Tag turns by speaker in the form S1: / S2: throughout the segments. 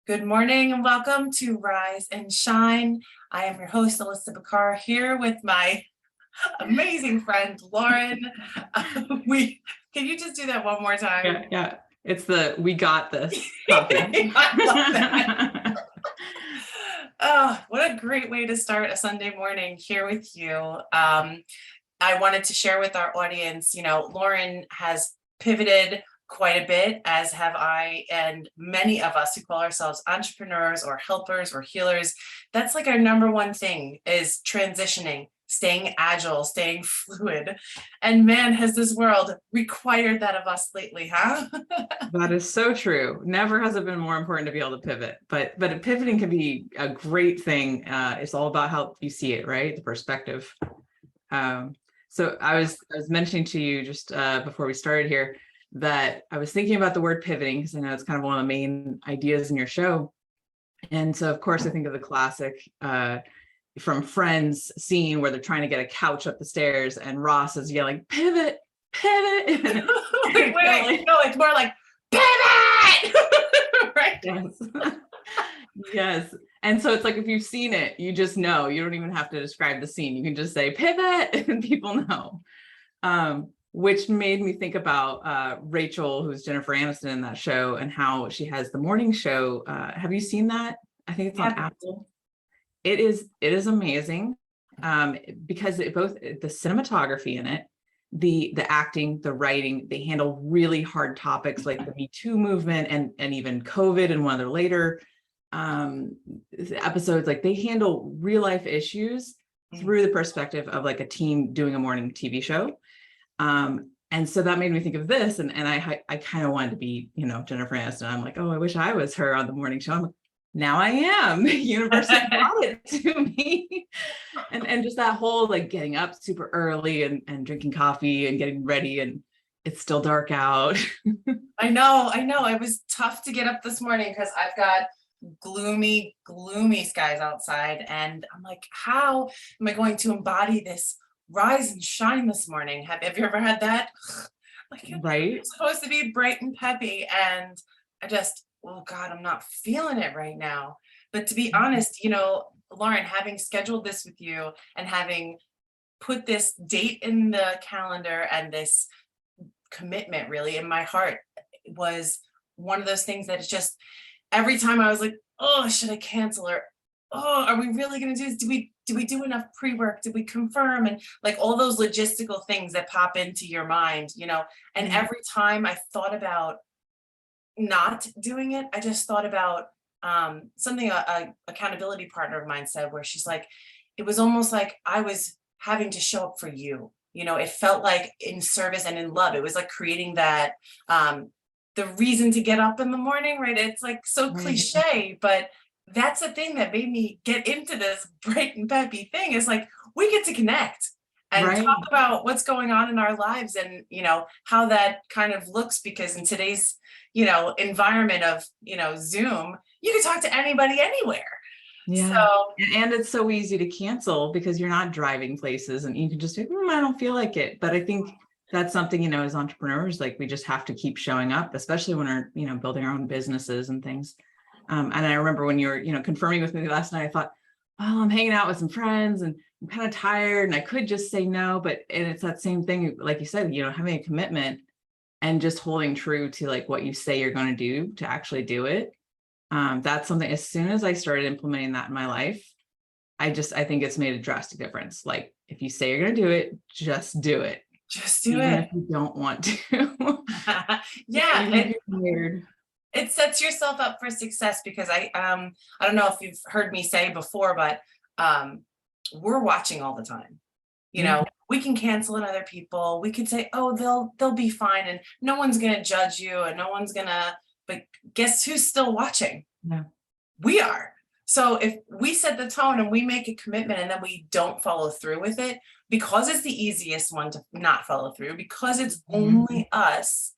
S1: Good morning and welcome to Rise and Shine. I am your host, Alissa here with my amazing friend, Lauren. Can you just do that one more time?
S2: Yeah. It's the we got this coffee.
S1: I love that. Oh, what a great way to start a Sunday morning here with you. I wanted to share with our audience, Lauren has pivoted quite a bit, as have I, and many of us who call ourselves entrepreneurs or helpers or healers. That's like our number one thing is transitioning, staying agile, staying fluid. And man, has this world required that of us lately, huh?
S2: That is so true. Never has it been more important to be able to pivot, but pivoting can be a great thing. It's all about how you see it, right? The perspective. So I was mentioning to you just before we started here that I was thinking about the word pivoting because I know it's kind of one of the main ideas in your show. And so, of course, I think of the classic from Friends scene where they're trying to get a couch up the stairs and Ross is yelling, pivot, pivot.
S1: wait. No, it's more like, pivot! Right?
S2: Yes. Yes. And so it's like, if you've seen it, you just know. You don't even have to describe the scene. You can just say pivot and people know. Which made me think about Rachel, who's Jennifer Aniston in that show, and how she has the morning show. Have you seen that? I think it's on Apple. It is amazing because both the cinematography in it, the acting, the writing, they handle really hard topics like the Me Too movement and even COVID and one of their later episodes. Like they handle real life issues through the perspective of like a team doing a morning TV show. And so that made me think of this, and I kind of wanted to be, Jennifer Aniston. I'm like, oh, I wish I was her on the morning show. I'm like, now I am. University brought it to me, and just that whole like getting up super early and drinking coffee and getting ready, and it's still dark out.
S1: I know. It was tough to get up this morning because I've got gloomy skies outside, and I'm like, how am I going to embody this rise and shine this morning? Have you ever had that? Like,
S2: right?
S1: It's supposed to be bright and peppy, and I just, oh God, I'm not feeling it right now. But to be honest, Lauren, having scheduled this with you and having put this date in the calendar and this commitment really in my heart was one of those things that it's just every time I was like, oh, should I cancel, or oh, are we really going to do this? Do we do enough pre-work? Did we confirm? And like all those logistical things that pop into your mind, and every time I thought about not doing it, I just thought about something a accountability partner of mine said, where she's like, it was almost like I was having to show up for you. It felt like in service and in love. It was like creating that the reason to get up in the morning, right? It's like so cliche, but that's the thing that made me get into this bright and peppy thing, is like, we get to connect and talk about what's going on in our lives and, how that kind of looks, because in today's, environment of, Zoom, you can talk to anybody anywhere.
S2: Yeah. So, and it's so easy to cancel because you're not driving places and you can just say, I don't feel like it. But I think that's something, as entrepreneurs, like we just have to keep showing up, especially when we're, building our own businesses and things. And I remember when you were, confirming with me last night, I thought, oh, I'm hanging out with some friends and I'm kind of tired and I could just say no, and it's that same thing, like you said, having a commitment and just holding true to like what you say you're going to do to actually do it. That's something, as soon as I started implementing that in my life, I think it's made a drastic difference. Like if you say you're going to do it, just do it.
S1: Just do
S2: even
S1: it.
S2: If you don't want to.
S1: Yeah. It sets yourself up for success, because I don't know if you've heard me say before, but we're watching all the time. We can cancel on other people. We could say, oh, they'll be fine, and no one's gonna judge you, and no one's gonna. But guess who's still watching?
S2: Yeah.
S1: We are. So if we set the tone and we make a commitment and then we don't follow through with it, because it's the easiest one to not follow through, because it's only us,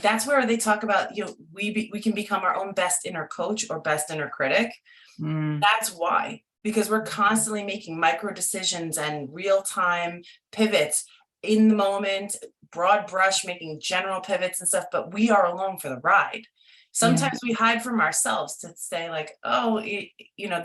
S1: that's where they talk about, we can become our own best inner coach or best inner critic. That's why, because we're constantly making micro decisions and real-time pivots in the moment, broad brush, making general pivots and stuff, but we are along for the ride. Sometimes we hide from ourselves to say like, oh,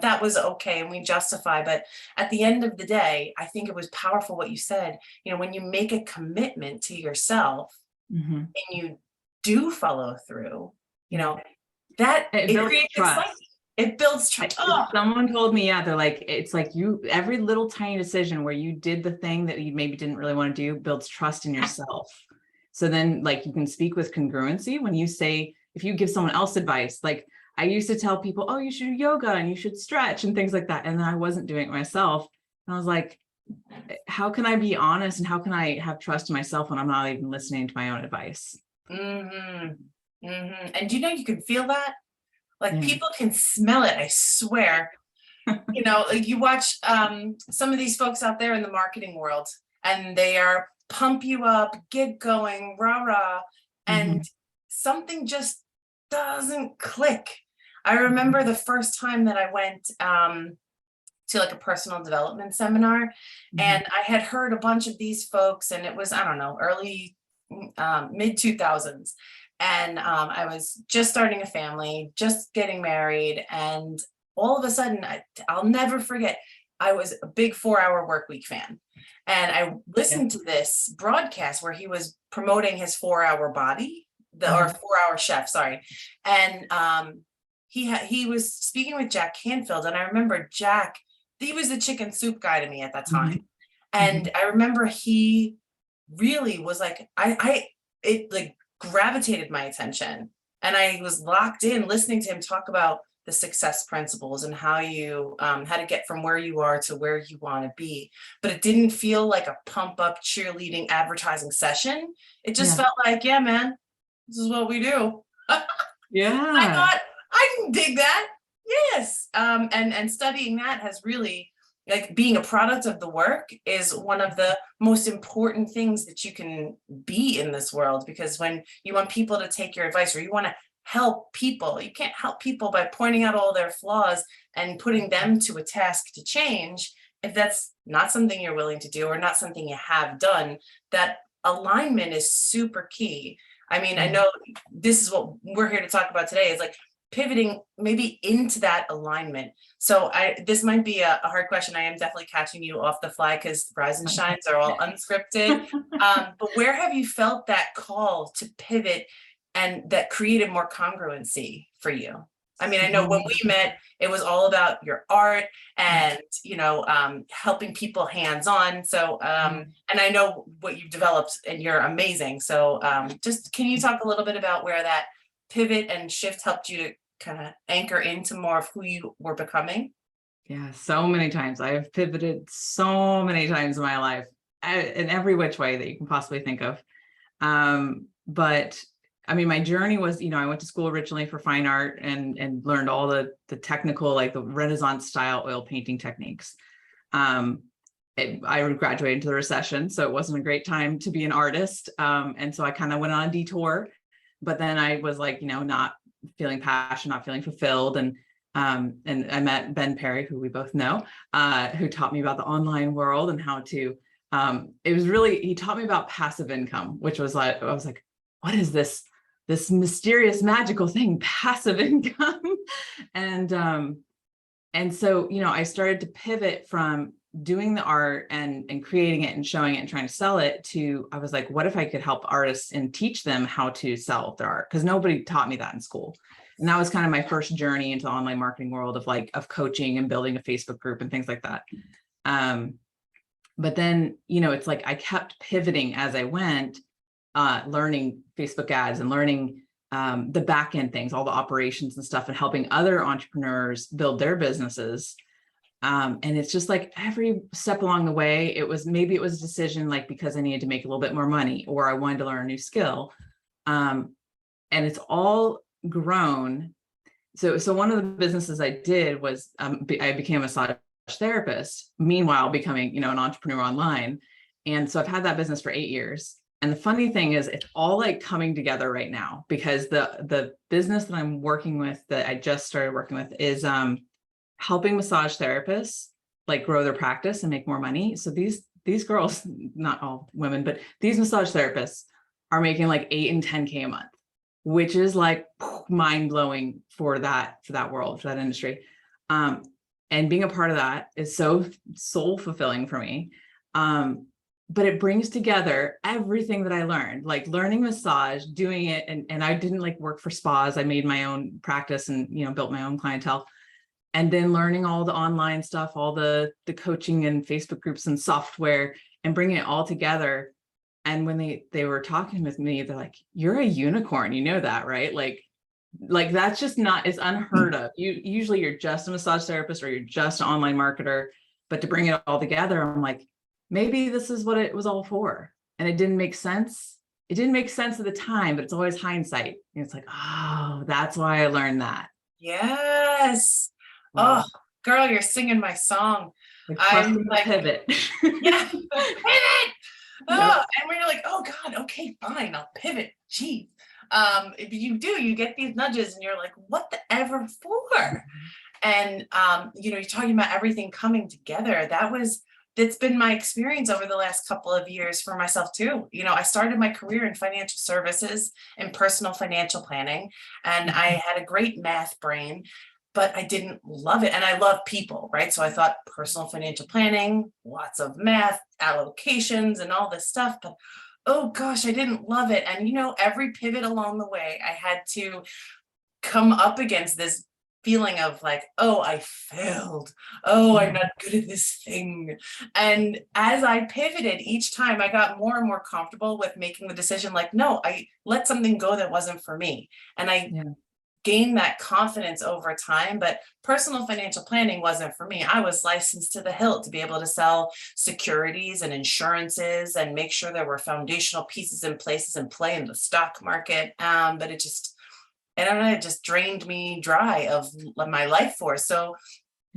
S1: that was okay, and we justify. But at the end of the day, I think it was powerful what you said. When you make a commitment to yourself and you do follow through, that
S2: it builds
S1: creates
S2: trust.
S1: excitement. It builds trust. Oh.
S2: Someone told me, they're like, it's like every little tiny decision where you did the thing that you maybe didn't really want to do builds trust in yourself. So then like you can speak with congruency when you say, if you give someone else advice, like I used to tell people, oh, you should do yoga and you should stretch and things like that. And then I wasn't doing it myself. And I was like, how can I be honest? And how can I have trust in myself when I'm not even listening to my own advice?
S1: And you can feel that. Like people can smell it, I swear. You watch some of these folks out there in the marketing world, and they are pump you up, get going, rah, rah. And something just doesn't click. I remember the first time that I went to like a personal development seminar, and I had heard a bunch of these folks, and it was, I don't know, early mid 2000s. And I was just starting a family, just getting married. And all of a sudden, I'll never forget, I was a big 4-hour work week fan. And I listened to this broadcast where he was promoting his 4-hour body, or 4-hour chef, sorry. And he was speaking with Jack Canfield. And I remember Jack, he was the chicken soup guy to me at that time. And I remember he really was like, it like gravitated my attention, and I was locked in listening to him talk about the success principles and how to get from where you are to where you want to be. But it didn't feel like a pump up cheerleading advertising session. It just felt like, yeah, man, this is what we do. I thought, I can dig that. Yes. And studying that has really, like, being a product of the work is one of the most important things that you can be in this world, because when you want people to take your advice, or you want to help people, you can't help people by pointing out all their flaws and putting them to a task to change. If that's not something you're willing to do, or not something you have done, that alignment is super key. I mean, I know this is what we're here to talk about today, is like pivoting maybe into that alignment. So this might be a hard question. I am definitely catching you off the fly, because Rise and Shines are all unscripted. But where have you felt that call to pivot, and that created more congruency for you? I mean, I know when we met, it was all about your art and, helping people hands-on. So, and I know what you've developed, and you're amazing. So just, can you talk a little bit about where that pivot and shift helped you to kind of anchor into more of who you were becoming?
S2: Yeah, so many times. I have pivoted so many times in my life, in every which way that you can possibly think of. But I mean, my journey was, I went to school originally for fine art and learned all the technical, like the Renaissance style oil painting techniques. I graduated into the recession, so it wasn't a great time to be an artist. And so I kind of went on a detour, but then I was like, not feeling passion, not feeling fulfilled. And I met Ben Perry, who we both know, who taught me about the online world and how to, he taught me about passive income, which was like, I was like, what is this mysterious magical thing, passive income? And so, I started to pivot from doing the art and creating it and showing it and trying to sell it to, I was like, what if I could help artists and teach them how to sell their art? Because nobody taught me that in school. And that was kind of my first journey into the online marketing world of coaching and building a Facebook group and things like that. But then, it's like I kept pivoting as I went, learning Facebook ads and learning the back end things, all the operations and stuff, and helping other entrepreneurs build their businesses. And it's just like every step along the way, it was a decision, like because I needed to make a little bit more money, or I wanted to learn a new skill. And it's all grown. So one of the businesses I did was I became a massage therapist, meanwhile becoming, an entrepreneur online. And so I've had that business for 8 years. And the funny thing is, it's all like coming together right now, because the business that I'm working with, that I just started working with, is helping massage therapists like grow their practice and make more money. So these girls, not all women, but these massage therapists are making like 8 and 10K a month, which is like mind blowing for that world, for that industry. And being a part of that is so soul fulfilling for me. But it brings together everything that I learned, like learning massage, doing it. And I didn't like work for spas. I made my own practice and, built my own clientele. And then learning all the online stuff, all the coaching and Facebook groups and software, and bringing it all together. And when they were talking with me, they're like, "You're a unicorn, you know that, right?" Like that's just not, it's unheard of. Usually you're just a massage therapist or you're just an online marketer, but to bring it all together, I'm like, maybe this is what it was all for. And it didn't make sense. It didn't make sense at the time, but it's always hindsight. And it's like, oh, that's why I learned that.
S1: Yes.
S2: Wow.
S1: Oh, girl, you're singing my song.
S2: Like
S1: I'm
S2: trusting the
S1: like,
S2: pivot.
S1: yeah, pivot. Oh,
S2: Yep.
S1: and we're like, oh God, okay, fine, I'll pivot. Geez. If you get these nudges and you're like, what the ever for? And you're talking about everything coming together. That's been my experience over the last couple of years for myself too. I started my career in financial services and personal financial planning, and I had a great math brain, but I didn't love it. And I love people, right? So I thought personal financial planning, lots of math, allocations, and all this stuff, but oh gosh, I didn't love it. And every pivot along the way, I had to come up against this feeling of like, oh, I failed. Oh, I'm not good at this thing. And as I pivoted each time, I got more and more comfortable with making the decision like, no, I let something go that wasn't for me. And I gained that confidence over time. But personal financial planning wasn't for me. I was licensed to the hilt to be able to sell securities and insurances and make sure there were foundational pieces in places and play in the stock market. But I don't know, it just drained me dry of my life force. So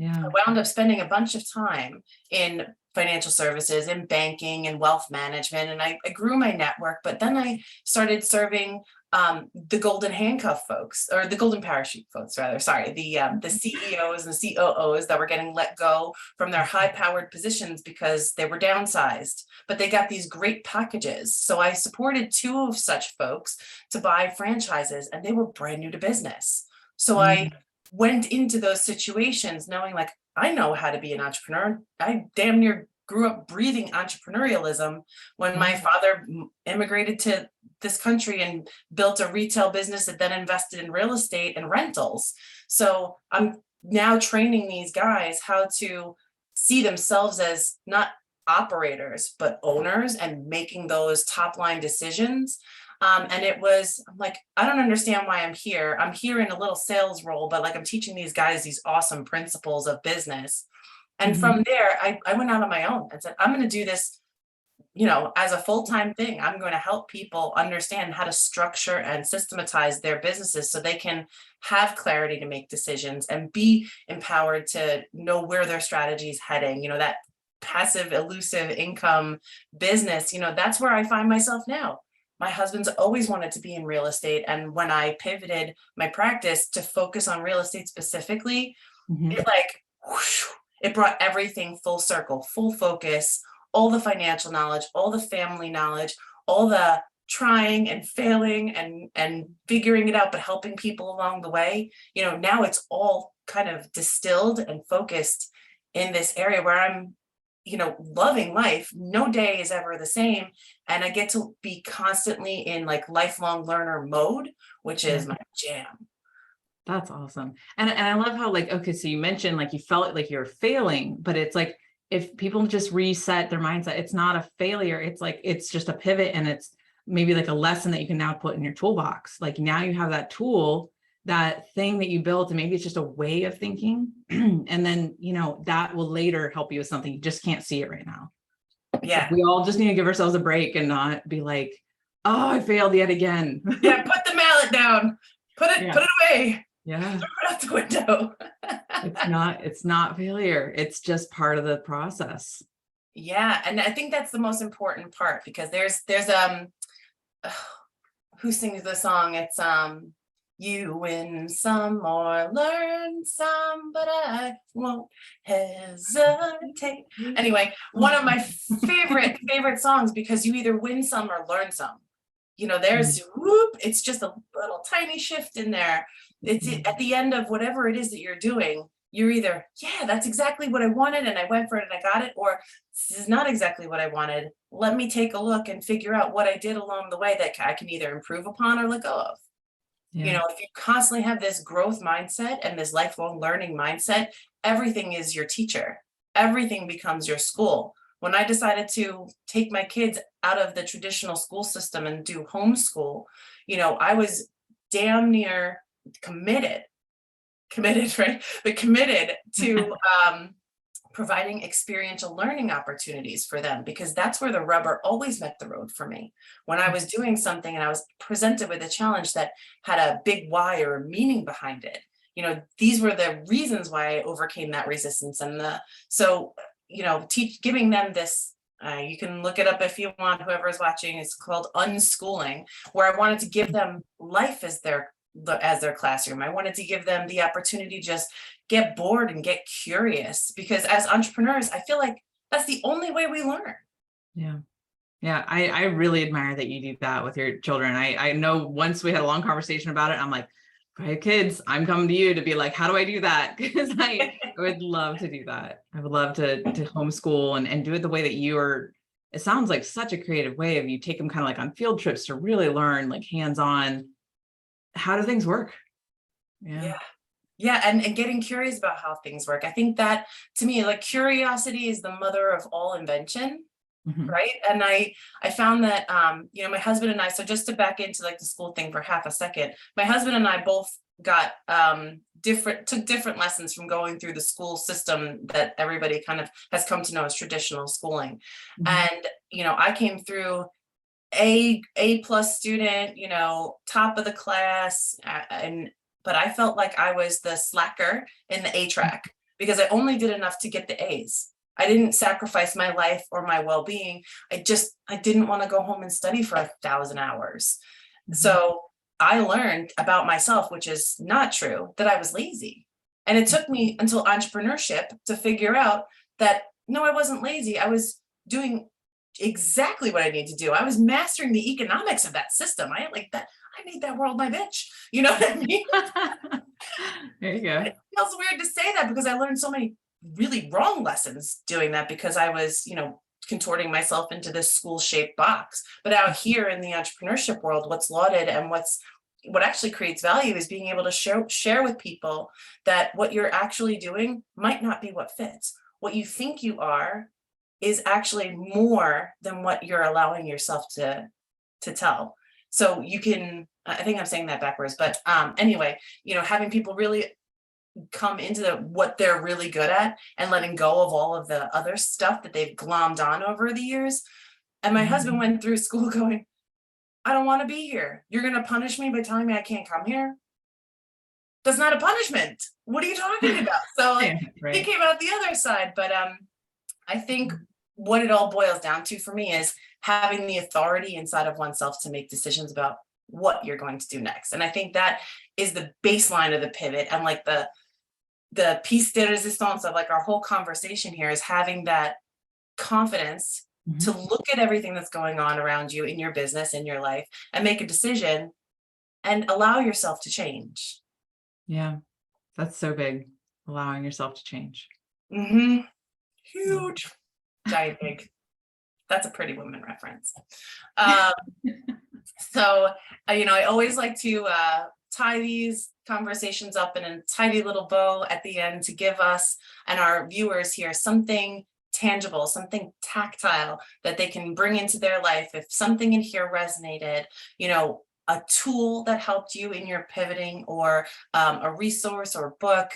S1: I wound up spending a bunch of time in financial services, in banking and wealth management, and I grew my network. But then I started serving the golden handcuff folks, or the golden parachute folks, rather. Sorry, the CEOs and COOs that were getting let go from their high-powered positions because they were downsized, but they got these great packages. So I supported two of such folks to buy franchises, and they were brand new to business. So I went into those situations knowing like, I know how to be an entrepreneur. I damn near grew up breathing entrepreneurialism when my father immigrated to this country and built a retail business that then invested in real estate and rentals. So I'm now training these guys how to see themselves as not operators, but owners, and making those top line decisions. And I'm like, I don't understand why I'm here. I'm here in a little sales role, but like I'm teaching these guys these awesome principles of business. And from there, I went out on my own and said, I'm going to do this, as a full-time thing. I'm going to help people understand how to structure and systematize their businesses so they can have clarity to make decisions and be empowered to know where their strategy is heading. That passive, elusive income business, that's where I find myself now. My husband's always wanted to be in real estate. And when I pivoted my practice to focus on real estate specifically, it like, whoosh, it brought everything full circle, full focus, all the financial knowledge, all the family knowledge, all the trying and failing and figuring it out, but helping people along the way. Now it's all kind of distilled and focused in this area where I'm, loving life. No day is ever the same. And I get to be constantly in like lifelong learner mode, which is my jam.
S2: That's awesome. And I love how like, okay, so you mentioned like you felt like you're failing, but it's like, if people just reset their mindset, it's not a failure. It's like, it's just a pivot, and it's maybe like a lesson that you can now put in your toolbox. Like now you have that tool, that thing that you built, and maybe it's just a way of thinking. And then, that will later help you with something. You just can't see it right now.
S1: Yeah.
S2: Like we all just need to give ourselves a break and not be like, oh, I failed yet again.
S1: Yeah. Put the mallet down, put it away.
S2: Yeah.
S1: Throw it out the window.
S2: It's not failure. It's just part of the process.
S1: Yeah. And I think that's the most important part, because there's who sings the song? It's you win some or learn some, but I won't hesitate. Anyway, one of my favorite songs, because you either win some or learn some. There's whoop, it's just a little tiny shift in there. It's at the end of whatever it is that you're doing, you're either, yeah, that's exactly what I wanted and I went for it and I got it, or this is not exactly what I wanted. Let me take a look and figure out what I did along the way that I can either improve upon or let go of. You know, if you constantly have this growth mindset and this lifelong learning mindset, everything is your teacher. Everything becomes your school. When I decided to take my kids out of the traditional school system and do homeschool, you know, I was damn near committed, right? But committed to providing experiential learning opportunities for them, because that's where the rubber always met the road for me. When I was doing something and I was presented with a challenge that had a big why or a meaning behind it, you know, these were the reasons why I overcame that resistance. And you know, giving them this, you can look it up if you want, whoever is watching, it's called unschooling, where I wanted to give them life as their classroom. I wanted to give them the opportunity to just get bored and get curious, because as entrepreneurs, I feel like that's the only way we learn.
S2: Yeah. Yeah. I really admire that you do that with your children. I know once we had a long conversation about it, I'm like, okay, kids, I'm coming to you to be like, how do I do that? Because I would love to do that. I would love to homeschool and do it the way that you are. It sounds like such a creative way of you take them kind of like on field trips to really learn like hands-on. How do things work?
S1: Yeah, and getting curious about how things work. I think that, to me, like, curiosity is the mother of all invention, right? And I found that you know, my husband and I, so just to back into like the school thing for half a second, my husband and I both got took different lessons from going through the school system that everybody kind of has come to know as traditional schooling. And you know, I came through A+ student, you know, top of the class, but I felt like I was the slacker in the A track because I only did enough to get the A's. I didn't sacrifice my life or my well-being. I didn't want to go home and study for 1,000 hours. So I learned about myself, which is not true, that I was lazy. And it took me until entrepreneurship to figure out that, no, I wasn't lazy. I was doing exactly what I need to do. I was mastering the economics of that system. I made that world my bitch. You know what I mean?
S2: There you go.
S1: It feels weird to say that because I learned so many really wrong lessons doing that, because I was, you know, contorting myself into this school-shaped box. But out here in the entrepreneurship world, what's lauded and what actually creates value is being able to share with people that what you're actually doing might not be what fits. What you think you are is actually more than what you're allowing yourself to tell. So you can, I think I'm saying that backwards, but anyway, you know, having people really come into what they're really good at and letting go of all of the other stuff that they've glommed on over the years. And my husband went through school going, I don't want to be here. You're going to punish me by telling me I can't come here? That's not a punishment. What are you talking about? So like, he came out the other side. But I think what it all boils down to for me is having the authority inside of oneself to make decisions about what you're going to do next. And I think that is the baseline of the pivot, and like the piece de resistance of like our whole conversation here is having that confidence to look at everything that's going on around you in your business, in your life, and make a decision and allow yourself to change.
S2: Yeah, that's so big. Allowing yourself to change.
S1: Huge, giant big. That's a Pretty Woman reference. So, you know, I always like to tie these conversations up in a tidy little bow at the end to give us and our viewers here something tangible, something tactile that they can bring into their life. If something in here resonated, you know, a tool that helped you in your pivoting, or a resource or book.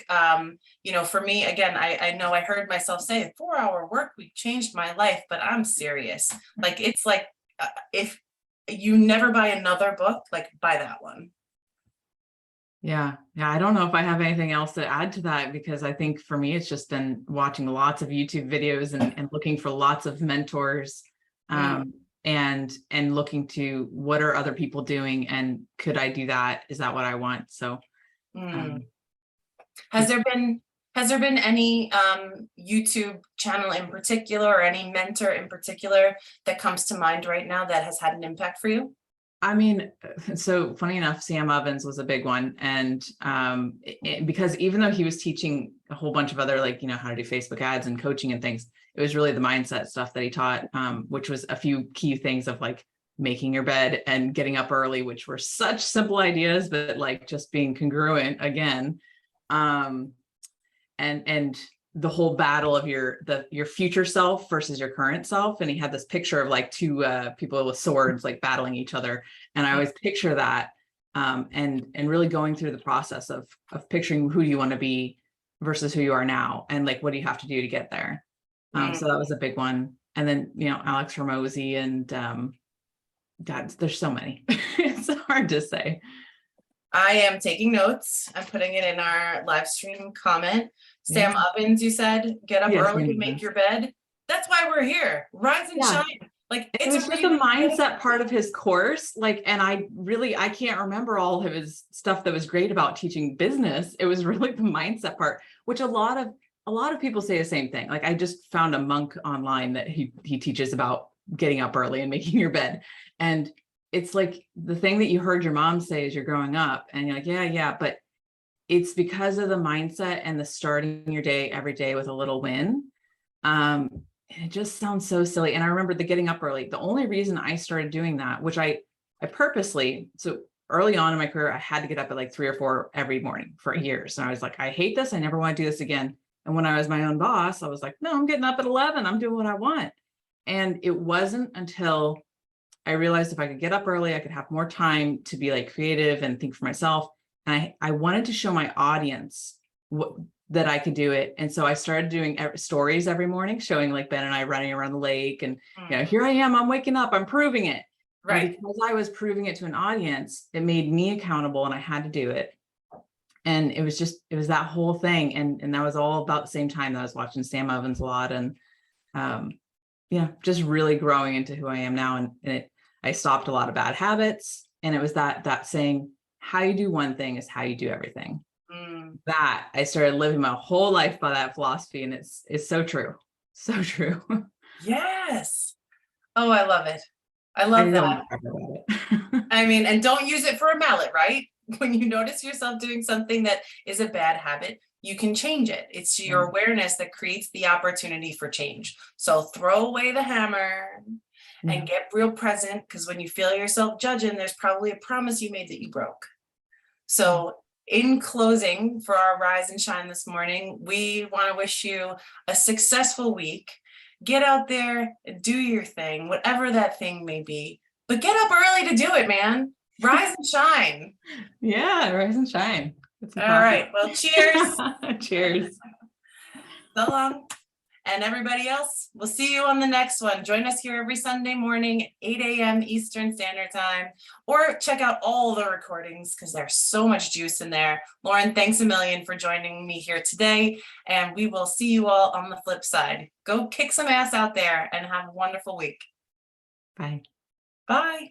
S1: You know, for me, again, I know I heard myself say 4-hour work week changed my life, but I'm serious. Like, it's like, if you never buy another book, like, buy that one.
S2: Yeah. I don't know if I have anything else to add to that, because I think for me, it's just been watching lots of YouTube videos and looking for lots of mentors, and looking to what are other people doing, and could I do that? Is that what I want? So,
S1: has there been any YouTube channel in particular, or any mentor in particular that comes to mind right now that has had an impact for you?
S2: I mean, so funny enough, Sam Ovens was a big one. And because even though he was teaching a whole bunch of other, like, how to do Facebook ads and coaching and things, it was really the mindset stuff that he taught, which was a few key things of like making your bed and getting up early, which were such simple ideas, but like just being congruent again. And the whole battle of your future self versus your current self. And he had this picture of like two people with swords like battling each other. And I always picture that, and really going through the process of picturing who do you want to be versus who you are now, and like what do you have to do to get there. So that was a big one. And then Alex Ramosi and God, there's so many. It's hard to say.
S1: I am taking notes. I'm putting it in our live stream comment. Sam Ovens, you said, get up early and make your bed. That's why we're here. Rise and shine. Like,
S2: it was just the mindset part of his course. Like, and I can't remember all of his stuff that was great about teaching business. It was really the mindset part, which a lot of people say the same thing. Like, I just found a monk online that he teaches about getting up early and making your bed. And it's like the thing that you heard your mom say as you're growing up, and you're like, yeah, but it's because of the mindset and the starting your day every day with a little win. It just sounds so silly. And I remember the getting up early. The only reason I started doing that, which I purposely, so early on in my career, I had to get up at like 3 or 4 every morning for years. And I was like, I hate this. I never want to do this again. And when I was my own boss, I was like, no, I'm getting up at 11. I'm doing what I want. And it wasn't until I realized if I could get up early, I could have more time to be like creative and think for myself. And I wanted to show my audience that I could do it. And so I started doing stories every morning, showing like Ben and I running around the lake, and here I am, I'm waking up, I'm proving it. Right. And because I was proving it to an audience, it made me accountable, and I had to do it. And it was that whole thing. And that was all about the same time that I was watching Sam Ovens a lot. And just really growing into who I am now. And I stopped a lot of bad habits. And it was that saying, how you do one thing is how you do everything. That I started living my whole life by that philosophy. And it's so true. So true.
S1: Yes. Oh, I love it. I love that. I mean, and don't use it for a mallet, right? When you notice yourself doing something that is a bad habit, you can change it. It's your awareness that creates the opportunity for change. So throw away the hammer and get real present, because when you feel yourself judging, there's probably a promise you made that you broke. So in closing, for our Rise and Shine this morning, we want to wish you a successful week. Get out there, do your thing, whatever that thing may be, but get up early to do it, man. Rise and shine.
S2: Yeah, rise and shine.
S1: All right. Well, cheers.
S2: Cheers.
S1: So long. And everybody else, we'll see you on the next one. Join us here every Sunday morning, 8 a.m. Eastern Standard Time, or check out all the recordings because there's so much juice in there. Lauren, thanks a million for joining me here today, and we will see you all on the flip side. Go kick some ass out there and have a wonderful week.
S2: Bye.
S1: Bye.